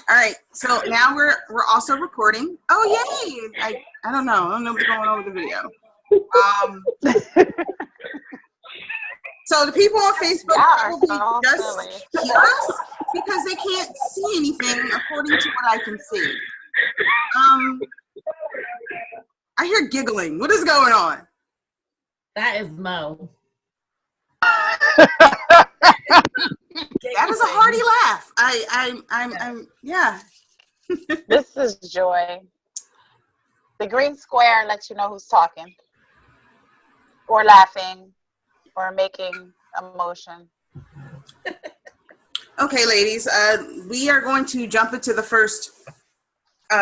All right, so now we're also recording. Oh yay! I don't know what's going on with the video. So the people on Facebook probably just hear us because they can't see anything according to what I can see. I hear giggling. What is going on? That is Mo. That is a hearty laugh. I'm yeah. This is Joy. The green square lets you know who's talking, or laughing, or making a motion. Okay, ladies, we are going to jump into the first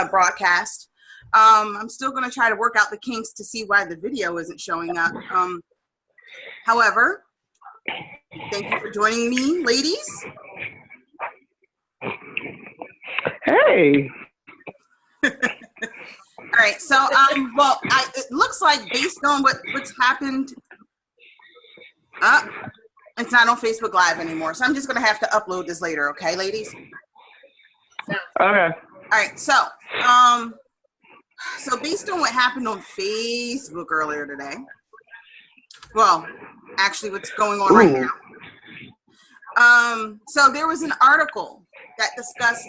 broadcast. I'm still going to try to work out the kinks to see why the video isn't showing up. However, thank you for joining me, ladies. Hey. All right, so well, it looks like based on what's happened, it's not on Facebook Live anymore. So I'm just gonna have to upload this later, okay, ladies? Okay. All right, so so based on what happened on Facebook earlier today, well, actually, what's going on right now? So there was an article that discussed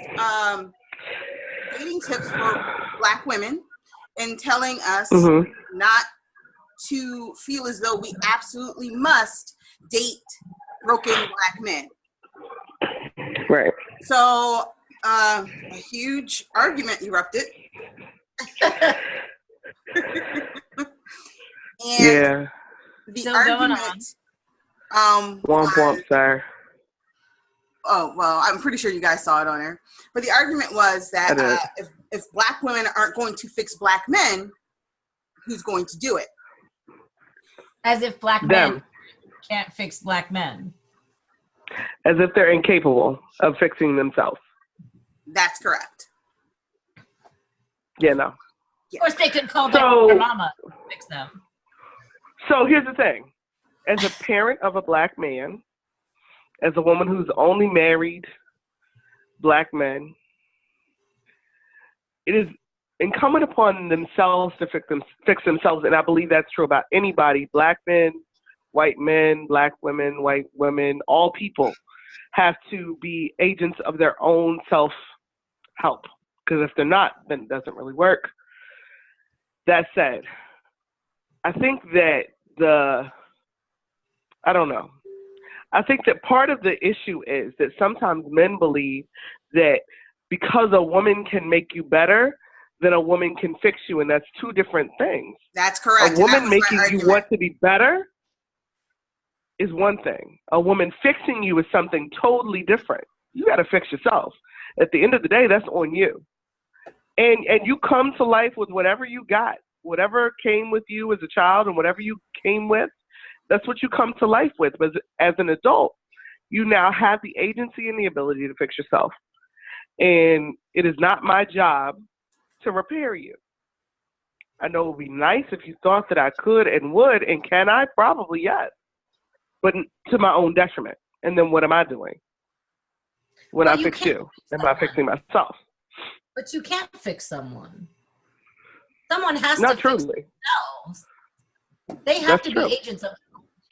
dating tips for Black women and telling us not to feel as though we absolutely must date broken Black men. Right. So a huge argument erupted. And the Still argument womp, sir. Oh, well, I'm pretty sure you guys saw it on there. But the argument was that if Black women aren't going to fix Black men, who's going to do it? As if Black men can't fix Black men. As if they're incapable of fixing themselves. That's correct. Yeah, no. Of course, they could call their mama to fix them. So here's the thing. As a parent of a Black man, as a woman who's only married Black men, it is incumbent upon themselves to fix themselves, and I believe that's true about anybody. Black men, white men, Black women, white women, all people have to be agents of their own self-help, because if they're not, then it doesn't really work. That said, I think that I think that part of the issue is that sometimes men believe that because a woman can make you better, then a woman can fix you, and that's two different things. That's correct. A woman making you want to be better is one thing. A woman fixing you is something totally different. You got to fix yourself. At the end of the day, that's on you. And you come to life with whatever you got, whatever came with you as a child and whatever you came with. That's what you come to life with. But as an adult, you now have the agency and the ability to fix yourself. And it is not my job to repair you. I know it would be nice if you thought that I could and would, and can I? Probably yes. But to my own detriment. And then what am I doing when I fix you? Am I fixing myself? But you can't fix someone. Someone has Not to truly. fix themselves. They have to be agents of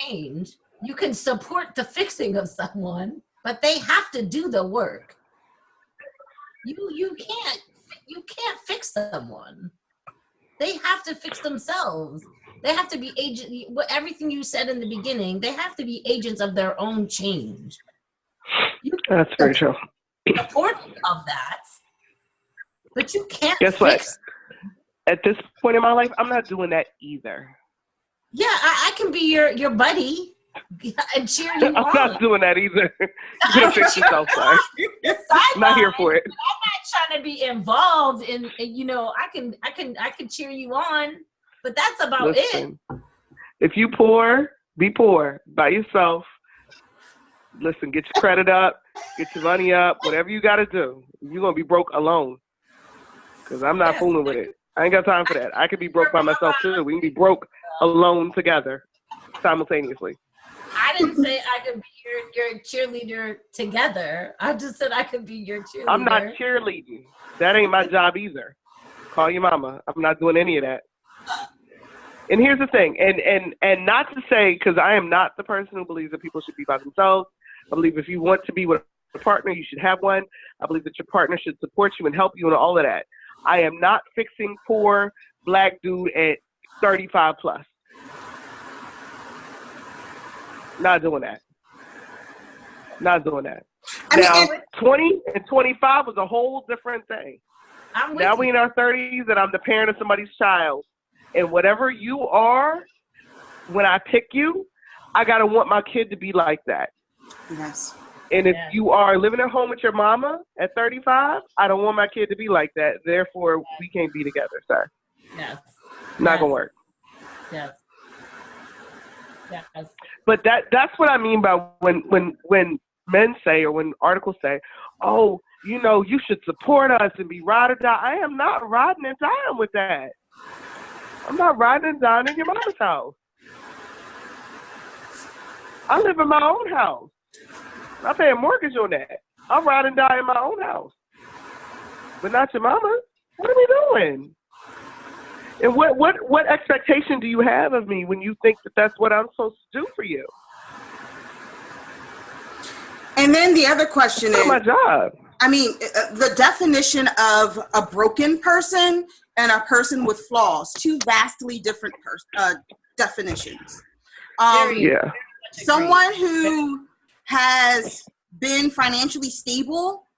change. You can support the fixing of someone, but they have to do the work. You can't fix someone. They have to fix themselves. They have to be everything you said in the beginning, they have to be agents of their own change. That's very true. Support of that, but you can't Guess fix. What? At this point in my life, I'm not doing that either. Yeah, I can be your buddy and cheer you on. I'm not doing that either. You gotta fix yourself, sorry. I'm not here for it. I'm not trying to be involved in, I can cheer you on, but that's about it. If you poor, be poor by yourself. Listen, get your credit up, get your money up, whatever you gotta do. You're gonna be broke alone. Because I'm not fooling with it. I ain't got time for that. I could be broke by myself too. We can be broke alone together, simultaneously. I I didn't say I could be your cheerleader together. I just said I could be your cheerleader. I'm not cheerleading. That ain't my job either. Call your mama. I'm not doing any of that. And here's the thing, and not to say, because I am not the person who believes that people should be by themselves. I believe if you want to be with a partner, you should have one. I believe that your partner should support you and help you and all of that. I am not fixing poor black dude at 35 plus. Not doing that. Not doing that. Now, 20 and 25 was a whole different thing. Now we in our 30s and I'm the parent of somebody's child. And whatever you are, when I pick you, I got to want my kid to be like that. Yes. And if you are living at home with your mama at 35, I don't want my kid to be like that. Therefore, we can't be together, sir. Yes. Not going to work. Yes. Yes. But that's what I mean by when men say, or when articles say, oh, you know, you should support us and be ride or die. I am not riding and dying with that. I'm not riding and dying in your mama's house. I live in my own house. I pay a mortgage on that. I'll ride and die in my own house. But not your mama. What are we doing? And what expectation do you have of me when you think that that's what I'm supposed to do for you? And then the other question is, my job. I mean, the definition of a broken person and a person with flaws, two vastly different definitions. Someone who has been financially stable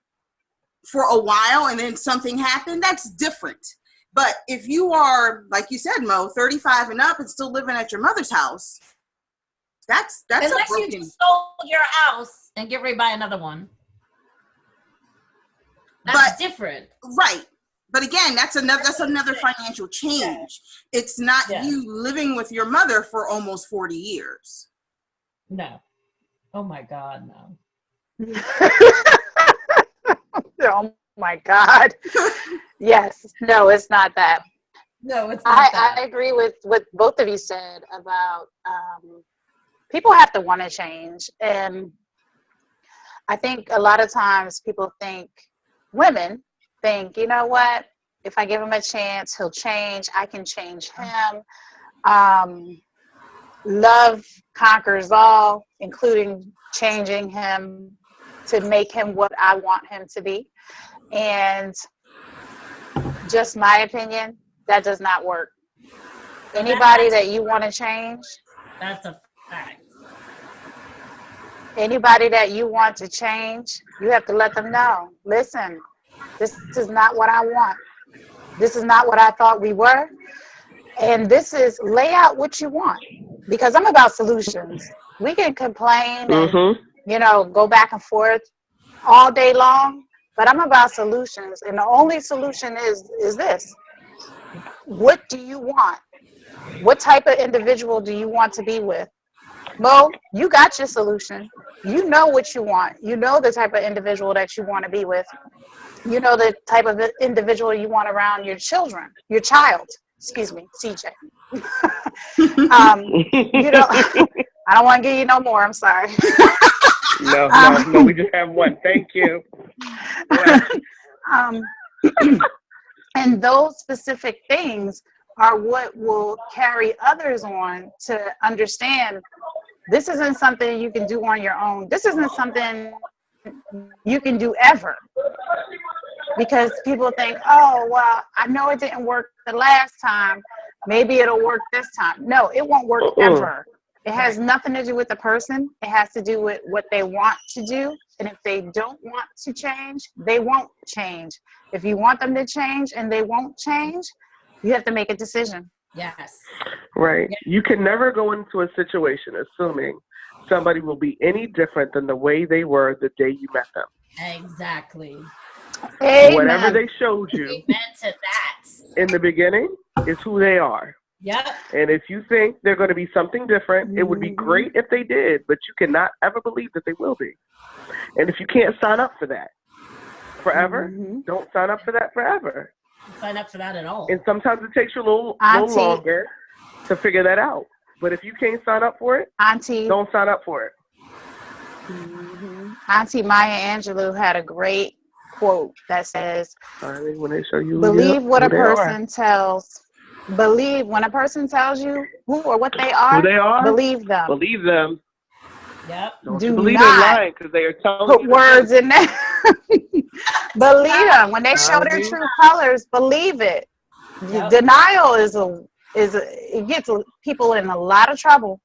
for a while and then something happened, that's different. But if you are, like you said, Mo, 35 and up and still living at your mother's house, that's unless you just sold your house and get ready to buy another one. That's different. Right. But again, that's another financial change. It's not you living with your mother for almost 40 years. No. Oh my God, no. Oh my God. Yes. No, it's not that. No, it's not that. I agree with what both of you said about people have to want to change. And I think a lot of times women think, you know what, if I give him a chance, he'll change. I can change him. Love conquers all, including changing him to make him what I want him to be. And just my opinion, that does not work. Anybody that you want to change, that's a fact. Anybody that you want to change, you have to let them know, listen, this is not what I want. This is not what I thought we were. And this is, lay out what you want. Because I'm about solutions. We can complain and, you know, go back and forth all day long, but I'm about solutions. And the only solution is this. What do you want? What type of individual do you want to be with? Mo, you got your solution. You know what you want. You know the type of individual that you want to be with. You know the type of individual you want around your children, your child. Excuse me, CJ. You know, I don't want to give you no more. I'm sorry. No, we just have one. Thank you. And those specific things are what will carry others on to understand this isn't something you can do on your own. This isn't something you can do ever. Because people think, oh, well, I know it didn't work the last time. Maybe it'll work this time. No, it won't work ever. It has nothing to do with the person. It has to do with what they want to do. And if they don't want to change, they won't change. If you want them to change and they won't change, you have to make a decision. Yes. Right. Yeah. You can never go into a situation assuming somebody will be any different than the way they were the day you met them. Exactly. Amen. Whatever they showed you Amen to that. in the beginning is who they are. Yep. And if you think they're going to be something different, it would be great if they did, but you cannot ever believe that they will be. And if you can't sign up for that forever, don't sign up for that forever. Don't sign up for that at all. And sometimes it takes you a little longer to figure that out. But if you can't sign up for it, Auntie, don't sign up for it. Auntie Maya Angelou had a great quote that says, When they show you believe what a who they are. person tells. Believe when a person tells you who or what they are. Who they are? Believe them. Believe them. Yep. Don't Do you believe not them lying because they are telling put you words in there. Believe them when they I show their mean, true colors. Believe it. Yep. Denial it gets people in a lot of trouble.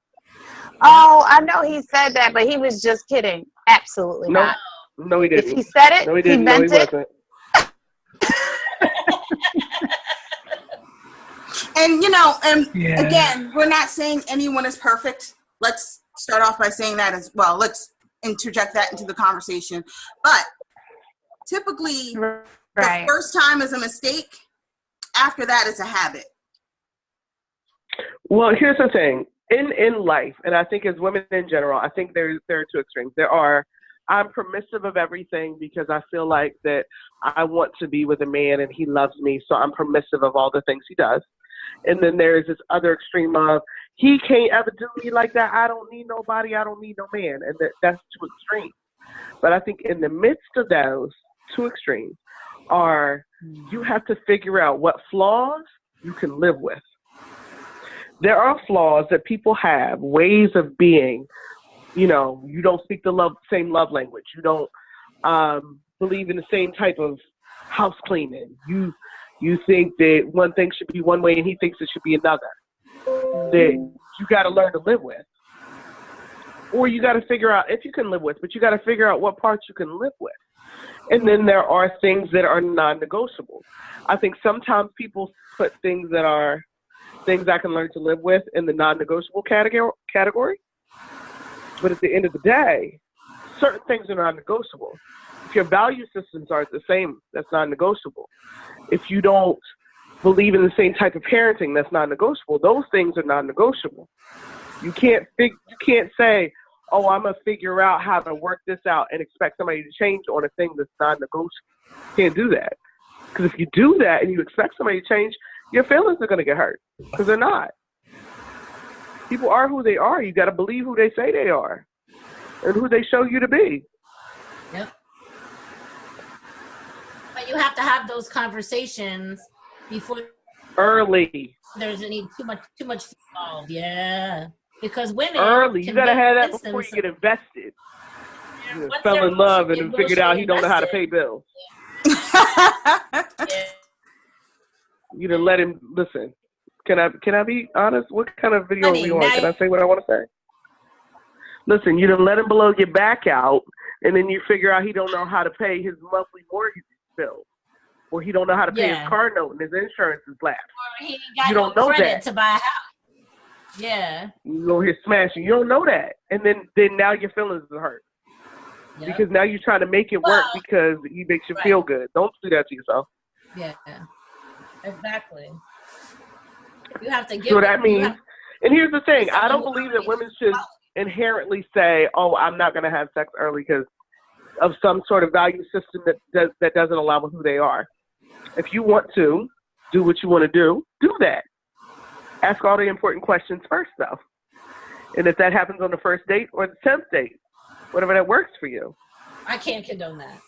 Oh, I know he said that, but he was just kidding. Absolutely nope. not. No, he didn't. If he said it, no, he he didn't. meant no, he it. wasn't. And, you know, and again, we're not saying anyone is perfect. Let's start off by saying that as well. Let's interject that into the conversation. But typically, the first time is a mistake. After that, it's a habit. Well, here's the thing. In life, and I think as women in general, I think there are two extremes. I'm permissive of everything because I feel like that I want to be with a man and he loves me, so I'm permissive of all the things he does. And then there's this other extreme of, he can't ever do me like that. I don't need nobody. I don't need no man. And that's too extreme. But I think in the midst of those two extremes are, you have to figure out what flaws you can live with. There are flaws that people have, ways of being. You know, you don't speak the same love language. You don't believe in the same type of house cleaning. You think that one thing should be one way and he thinks it should be another. That you got to learn to live with. Or you got to figure out if you can live with, but you got to figure out what parts you can live with. And then there are things that are non-negotiable. I think sometimes people put things that are things I can learn to live with in the non-negotiable category. But at the end of the day, certain things are non-negotiable. If your value systems aren't the same, that's non-negotiable. If you don't believe in the same type of parenting, that's non-negotiable. Those things are non-negotiable. You can't say, oh, I'm going to figure out how to work this out and expect somebody to change on a thing that's non-negotiable. You can't do that. Because if you do that and you expect somebody to change, your feelings are going to get hurt because they're not. People are who they are. You got to believe who they say they are and who they show you to be. Yep. But you have to have those conversations before early. There's any too much involved. Yeah, because women early. You got to have that before you get invested. You fell in love and then figured out he don't know how to pay bills. Yeah. You done let him listen. Can I be honest? What kind of video are we on? Can I say what I want to say? Listen, you done let him blow your back out, and then you figure out he don't know how to pay his monthly mortgage bill, or he don't know how to pay his car note, and his insurance is lapsed. Or he got you don't know credit that to buy a house. Yeah. You go here smashing. You don't know that, and then now your feelings are hurt because now you're trying to make it work because he makes you feel good. Don't do that to yourself. Yeah. Exactly. You have to give. So that means, and here's the thing: I don't believe that women should inherently say, "Oh, I'm not going to have sex early" because of some sort of value system that doesn't allow who they are. If you want to do what you want to do that. Ask all the important questions first, though. And if that happens on the first date or the 10th date, whatever that works for you. I can't condone that.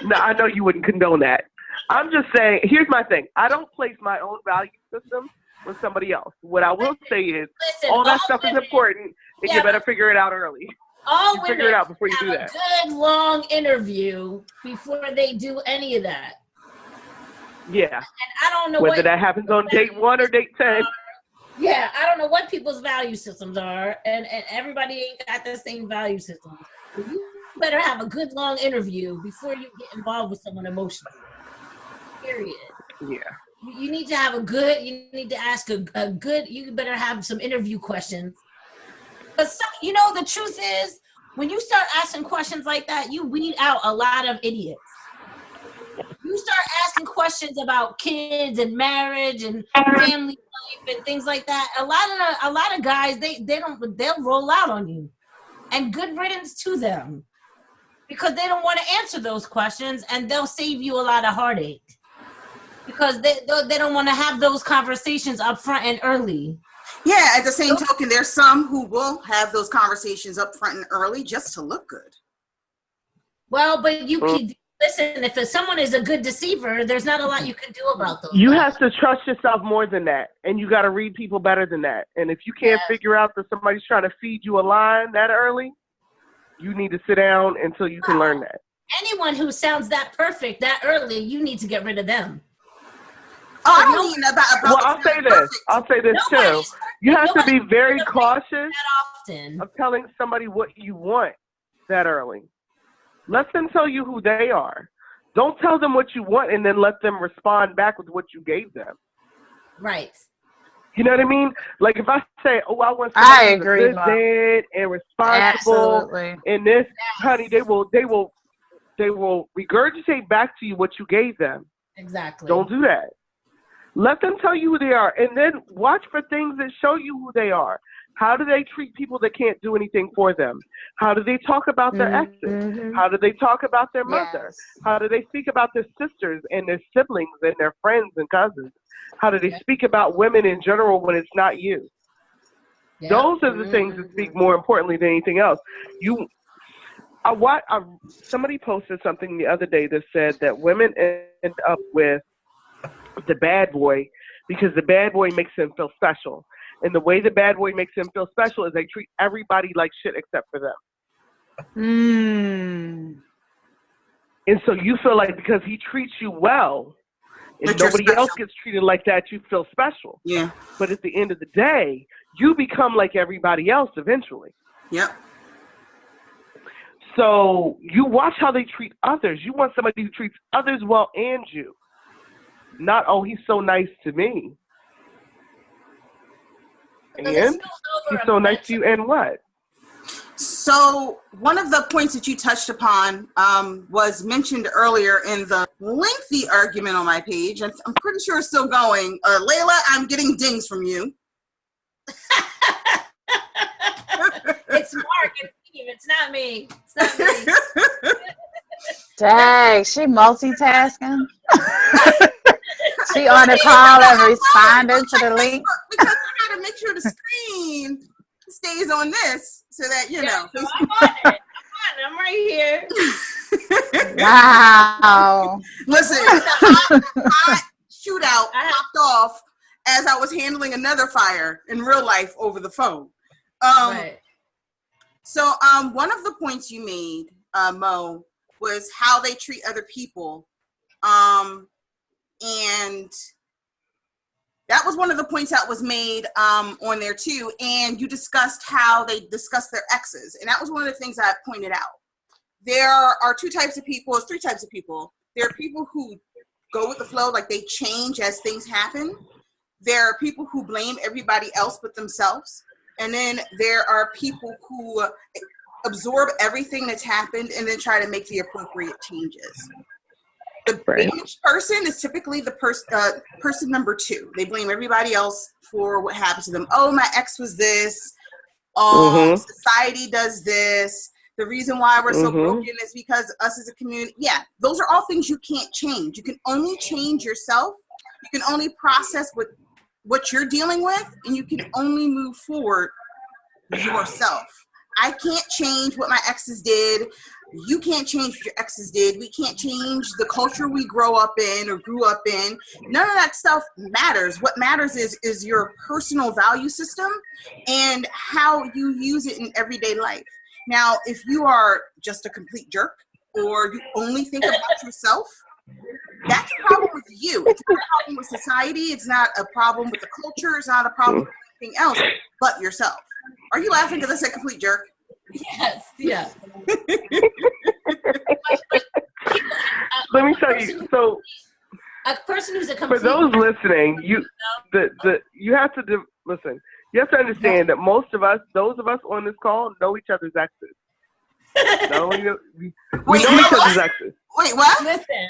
No, I know you wouldn't condone that. I'm just saying, here's my thing. I don't place my own value system with somebody else. What I will say is, all that stuff is important, and you better figure it out early. All women figure it out before you do that. A good long interview before they do any of that. Yeah. And I don't know whether that happens on date 1 or date 10. Yeah, I don't know what people's value systems are, and everybody ain't got the same value system. But you better have a good long interview before you get involved with someone emotionally. Period. Yeah. You need to have you need to ask a good, you better have some interview questions. Because, the truth is, when you start asking questions like that, you weed out a lot of idiots. You start asking questions about kids and marriage and family life and things like that. A lot of guys, they'll roll out on you, and good riddance to them, because they don't want to answer those questions, and they'll save you a lot of heartache because they don't want to have those conversations up front and early. Yeah, at the same token, there's some who will have those conversations up front and early just to look good. Well, but you can listen, if someone is a good deceiver, there's not a lot you can do about those. You have to trust yourself more than that, and you got to read people better than that. And if you can't figure out that somebody's trying to feed you a line that early, you need to sit down until you can learn that. Anyone who sounds that perfect that early, you need to get rid of them. Oh, I don't mean about well, I'll say this too. You have to be very cautious of telling somebody what you want that early. Let them tell you who they are. Don't tell them what you want and then let them respond back with what you gave them. Right. You know what I mean? Like if I say, "Oh, I want somebody who's a good dad and responsible," and this, honey, they will regurgitate back to you what you gave them. Exactly. Don't do that. Let them tell you who they are, and then watch for things that show you who they are. How do they treat people that can't do anything for them? How do they talk about their exes? How do they talk about their mother? How do they speak about their sisters and their siblings and their friends and cousins? How do they speak about women in general when it's not you? Those are the things that speak more importantly than anything else. Somebody posted something the other day that said that women end up with the bad boy because the bad boy makes them feel special. And the way the bad boy makes them feel special is they treat everybody like shit except for them. And so you feel like because he treats you well and nobody else gets treated like that, you feel special. Yeah. But at the end of the day, you become like everybody else eventually. Yep. So you watch how they treat others. You want somebody who treats others well and you. Not, oh, he's so nice to me. And he's so nice to you, and what? So one of the points that you touched upon was mentioned earlier in the lengthy argument on my page, and I'm pretty sure it's still going. Layla, I'm getting dings from you. It's Mark and Steve. It's not me. It's not me. Dang, she multitasking. She on the call and responding to the link. Because I gotta make sure the screen stays on this so that you know. So I'm on it. I'm right here. Wow. Listen, hot shootout popped off as I was handling another fire in real life over the phone. Right. So one of the points you made, Mo, was how they treat other people. And that was one of the points that was made on there too. And you discussed how they discuss their exes. And that was one of the things I pointed out. There are three types of people. There are people who go with the flow, like they change as things happen. There are people who blame everybody else but themselves. And then there are people who absorb everything that's happened and then try to make the appropriate changes. The damaged person is typically the person number two. They blame everybody else for what happened to them. Oh, my ex was this. Society does this. The reason why we're so broken is because us as a community. Yeah, those are all things you can't change. You can only change yourself. You can only process what you're dealing with, and you can only move forward yourself. I can't change what my exes did. You can't change what your exes did. We can't change the culture we grew up in. None of that stuff matters. What matters is your personal value system and how you use it in everyday life. Now, if you are just a complete jerk or you only think about yourself, that's a problem with you. It's not a problem with society. It's not a problem with the culture. It's not a problem with anything else but yourself. Are you laughing because I said complete jerk? Yes, yes. Let me tell you. So, a person who's a complete for those listening, you have to listen. You have to understand that most of us, those of us on this call, know each other's exes. Not only we know each other's exes. Wait, what? Listen,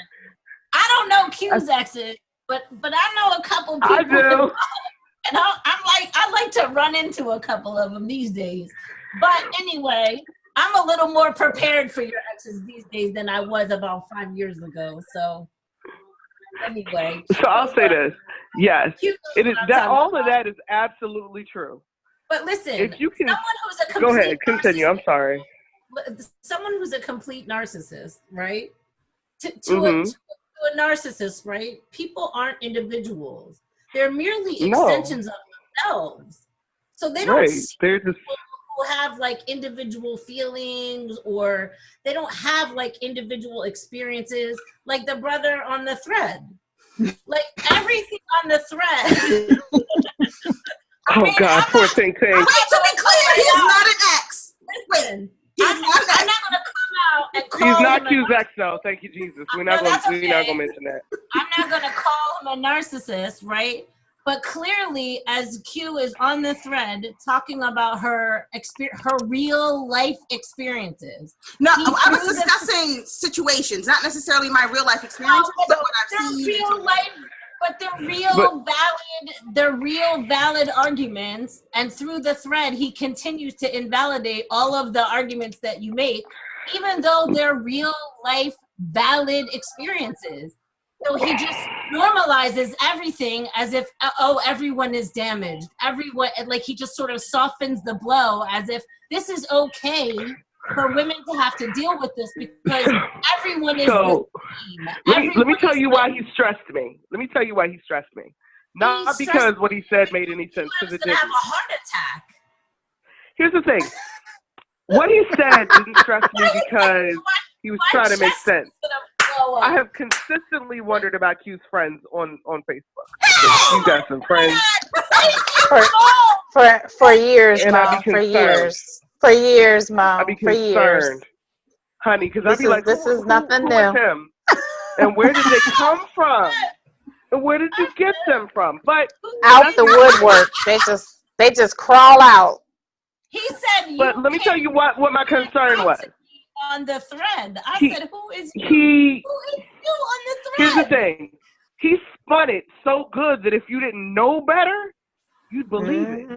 I don't know Q's exes, but I know a couple people. I do. And I like to run into a couple of them these days. But anyway, I'm a little more prepared for your exes these days than I was about 5 years ago. So anyway. So I'll say this. Yes, Q it is knows what I'm that. talking All about. of that is absolutely true. But listen, If you can, someone who's a go complete ahead, continue. I'm sorry. someone who's a complete narcissist, right? To Mm-hmm. a narcissist, right? People aren't individuals. They're merely No. extensions of themselves. So they don't Right. see They're just people who have like individual feelings, or they don't have like individual experiences, like the brother on the thread. Like everything on the thread. oh God, poor Ting Ting. Wait, to be clear, he is not an ex. Listen, He's I'm not an not ex. gonna come out and call He's not him a Q's ex though. Thank you, Jesus. We're not going to mention that. I'm not going to call him a narcissist, right? But clearly, as Q is on the thread talking about her real life experiences. No, I was discussing situations, not necessarily my real life experiences, but what I've seen. Real life, but they're real valid arguments. And through the thread, he continues to invalidate all of the arguments that you make, even though they're real life valid experiences. So he just normalizes everything as if, oh, everyone is damaged. Everyone, like he just sort of softens the blow as if this is okay for women to have to deal with this because everyone is the same. Let me tell you why he stressed me. Let me tell you why he stressed me. Not because what he said made any sense. He was going to have a heart attack. Here's the thing. What he said didn't stress me because he was trying to make sense. I have consistently wondered about Q's friends on Facebook. You got some friends for years, and Mom. For years, Mom. I'd be concerned, honey, because I'd be like, this is nothing new. Who is him? And where did they come from? And where did you get them from? But out the woodwork, they just crawl out. He said, but let me tell you what my concern was. On the thread, I said, "Who is you? Who is you on the thread?" Here's the thing: he spun it so good that if you didn't know better, you'd believe it.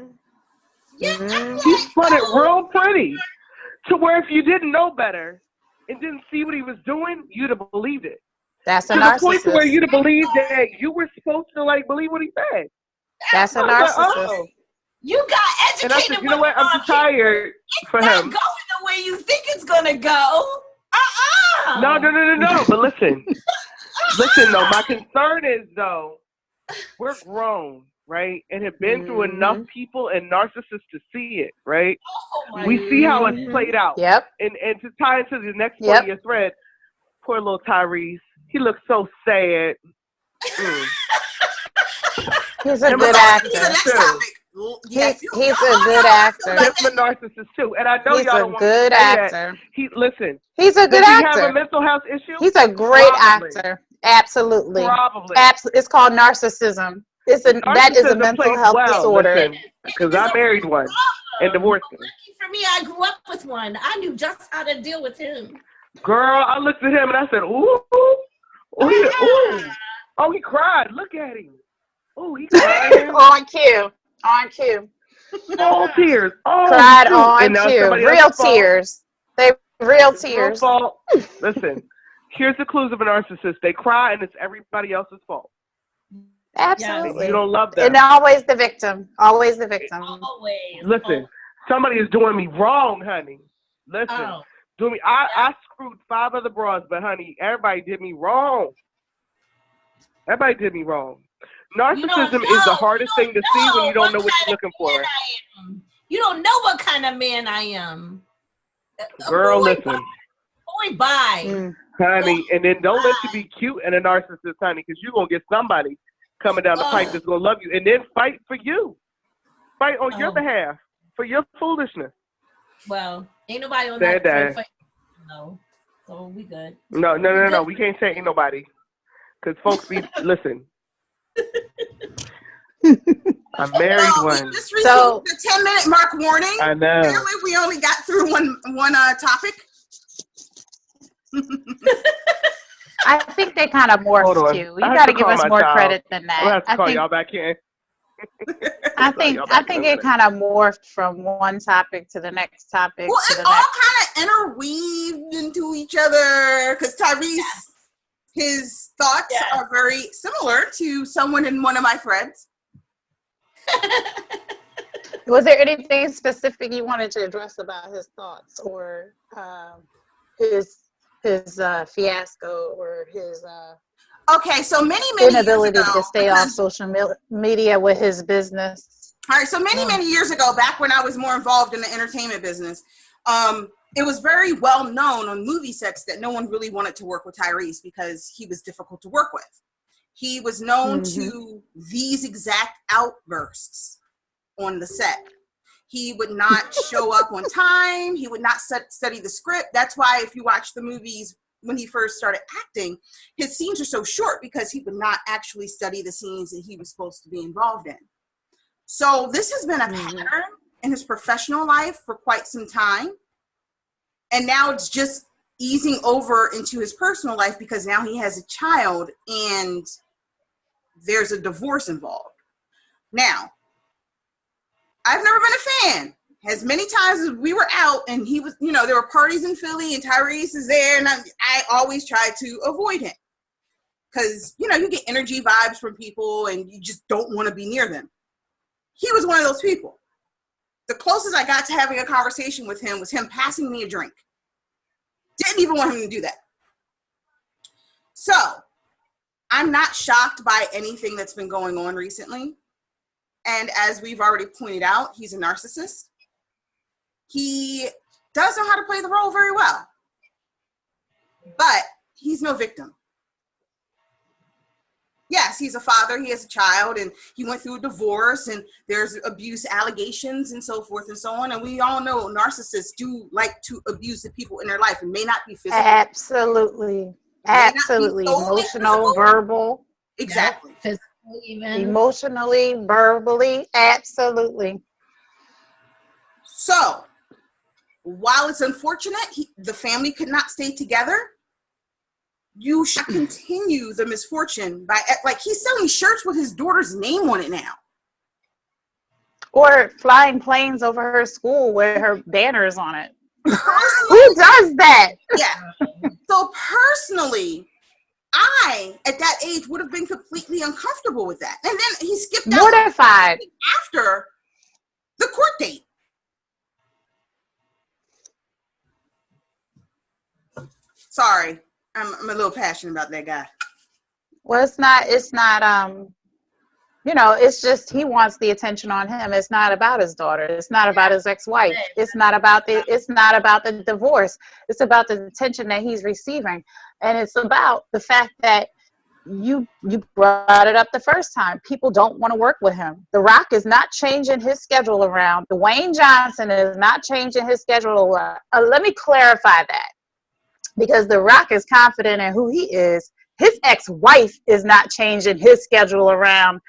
Yeah, he spun it real pretty, to where if you didn't know better and didn't see what he was doing, you'd have believed it. That's a narcissist. To the point where you'd have believed that you were supposed to believe what he said. That's a narcissist. Oh. You got educated. And I said, you know what? I'm too tired for him. It's not going the way you think it's gonna go. No. But listen, though. My concern is though, we're grown, right, and have been through enough people and narcissists to see it, right? We see how it's played out. Yep. And to tie into the next part of your thread, poor little Tyrese. He looks so sad. He's a good actor. Yes, he's a good actor. He's a narcissist too, and I know he's y'all a don't want good to say actor. Listen. He's a good actor. Does he have a mental health issue? He's a great actor. Absolutely. Probably. It's called narcissism. That is a mental health disorder. Because I married one and divorced him. Lucky for me, I grew up with one. I knew just how to deal with him. Girl, I looked at him and I said, ooh. Oh, he cried. Look at him. Oh, he cried. On cue. All tears. Oh, cried on cue. Real tears. They real tears. Listen, here's the clues of a narcissist. They cry and it's everybody else's fault. Absolutely. You don't love them. And always the victim. Always. Listen, somebody is doing me wrong, honey. Listen. Do me. I screwed 5 other bras, but honey, everybody did me wrong. Narcissism is the hardest thing to see when you don't know what you're looking for. You don't know what kind of man I am. Girl, listen. Boy, bye. Honey, and then don't let you be cute and a narcissist, honey, because you're going to get somebody coming down the pipe that's going to love you and then fight for you. Fight on your behalf for your foolishness. Well, ain't nobody on that fight. No. So we good. No. We can't say ain't nobody. Because folks be, listen. I married one. We just received the 10-minute mark warning. I know. Apparently we only got through one topic. I think they kind of morphed too. You got to give us more credit than that. I'll have to call y'all back in. I think it kind of morphed from one topic to the next topic. Well, it's all kind of interweaved into each other because Tyrese, His thoughts are very similar to someone in one of my threads. Was there anything specific you wanted to address about his thoughts or his fiasco or his okay, so many inability years ago, to stay off social media with his business? All right, so many years ago, back when I was more involved in the entertainment business, it was very well known on movie sets that no one really wanted to work with Tyrese because he was difficult to work with. He was known to these exact outbursts on the set. He would not show up on time. He would not study the script. That's why if you watch the movies when he first started acting, his scenes are so short because he would not actually study the scenes that he was supposed to be involved in. So this has been a pattern in his professional life for quite some time. And now it's just easing over into his personal life because now he has a child and there's a divorce involved. Now, I've never been a fan. As many times as we were out and he was, there were parties in Philly and Tyrese is there and I always tried to avoid him. Because, you get energy vibes from people and you just don't want to be near them. He was one of those people. The closest I got to having a conversation with him was him passing me a drink. Didn't even want him to do that. So, I'm not shocked by anything that's been going on recently. And as we've already pointed out, he's a narcissist. He does know how to play the role very well. But he's no victim. Yes, he's a father, he has a child, and he went through a divorce, and there's abuse allegations and so forth and so on. And we all know narcissists do like to abuse the people in their life. It may not be physical. Absolutely. Emotional, verbal. Exactly. Physical even. Emotionally, verbally, absolutely. So, while it's unfortunate the family could not stay together, you should continue the misfortune by, like, he's selling shirts with his daughter's name on it now. Or flying planes over her school with her banners on it. Who does that? Yeah. So personally, I, at that age, would have been completely uncomfortable with that. And then he skipped out mortified after the court date. Sorry. I'm a little passionate about that guy. Well, it's not, it's just, he wants the attention on him. It's not about his daughter. It's not about his ex-wife. It's not about the divorce. It's about the attention that he's receiving. And it's about the fact that you brought it up the first time. People don't want to work with him. The Rock is not changing his schedule around. Dwayne Johnson is not changing his schedule around. Let me clarify that. Because The Rock is confident in who he is. His ex-wife is not changing his schedule around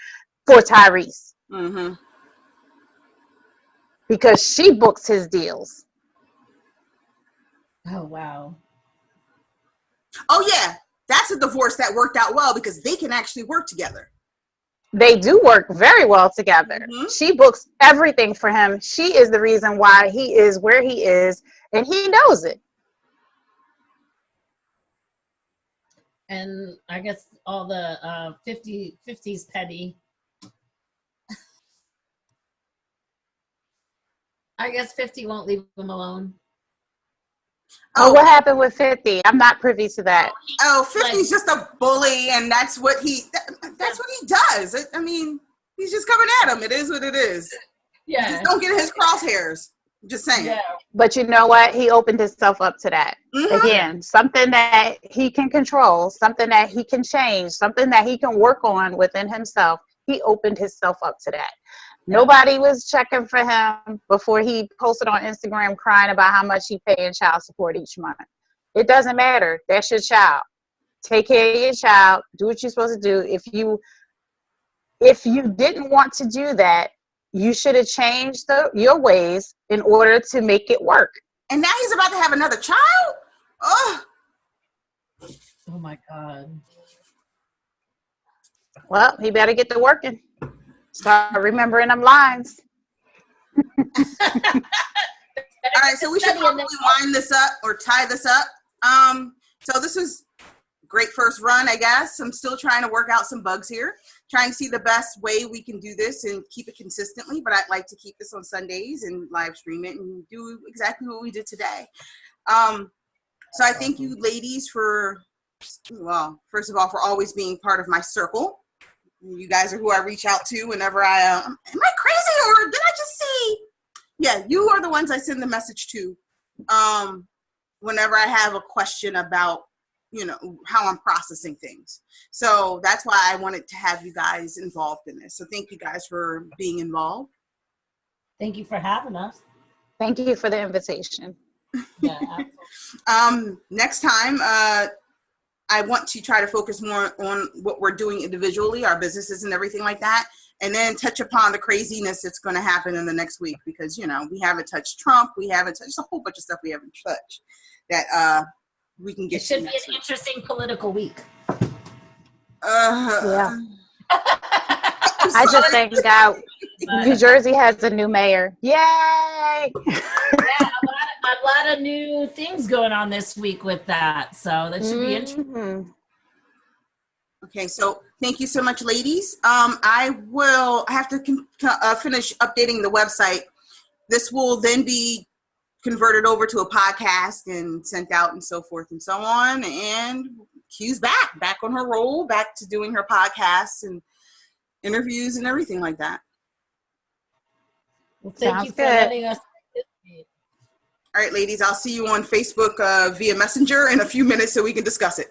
for Tyrese. Mm-hmm. Because she books his deals. Oh, wow. Oh, yeah. That's a divorce that worked out well because they can actually work together. They do work very well together. Mm-hmm. She books everything for him. She is the reason why he is where he is, and he knows it. And I guess all the 50s petty. I guess 50 won't leave him alone. Oh, what happened with 50? I'm not privy to that. Oh, 50's just a bully, and that's what he does. I mean, he's just coming at him. It is what it is. Yeah. Just don't get in his crosshairs. Just saying. Yeah. But you know what? He opened himself up to that. Mm-hmm. Again, something that he can control, something that he can change, something that he can work on within himself. He opened himself up to that. Nobody was checking for him before he posted on Instagram crying about how much he paid in child support each month. It doesn't matter. That's your child. Take care of your child. Do what you're supposed to do. If you didn't want to do that, you should have changed your ways in order to make it work. And now he's about to have another child? Oh my God. Well, he better get to working. Start remembering them lines. All right, so we should probably wind this up or tie this up. So this is great first run, I guess. I'm still trying to work out some bugs here, trying to see the best way we can do this and keep it consistently. But I'd like to keep this on Sundays and live stream it and do exactly what we did today. So I thank you ladies for, well, first of all, for always being part of my circle. You guys are who I reach out to whenever I, am I crazy or did I just see? Yeah, you are the ones I send the message to whenever I have a question about, you know, how I'm processing things. So that's why I wanted to have you guys involved in this. So thank you guys for being involved. Thank you for having us. Thank you for the invitation. Yeah, next time, I want to try to focus more on what we're doing individually, our businesses and everything like that, and then touch upon the craziness that's going to happen in the next week because, you know, we haven't touched Trump. We haven't touched a whole bunch of stuff we haven't touched that we can get it should to be an next week. interesting political week. Yeah. I just think New Jersey has a new mayor. Yay! Yeah, a lot of new things going on this week with that. So that should be interesting. Okay, so thank you so much, ladies. I have to finish updating the website. This will then be converted over to a podcast and sent out and so forth and so on. And Q's back on her roll, back to doing her podcasts and interviews and everything like that. Well, thank you for letting us participate. All right, ladies, I'll see you on Facebook via Messenger in a few minutes so we can discuss it.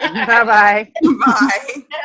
Bye-bye. Bye.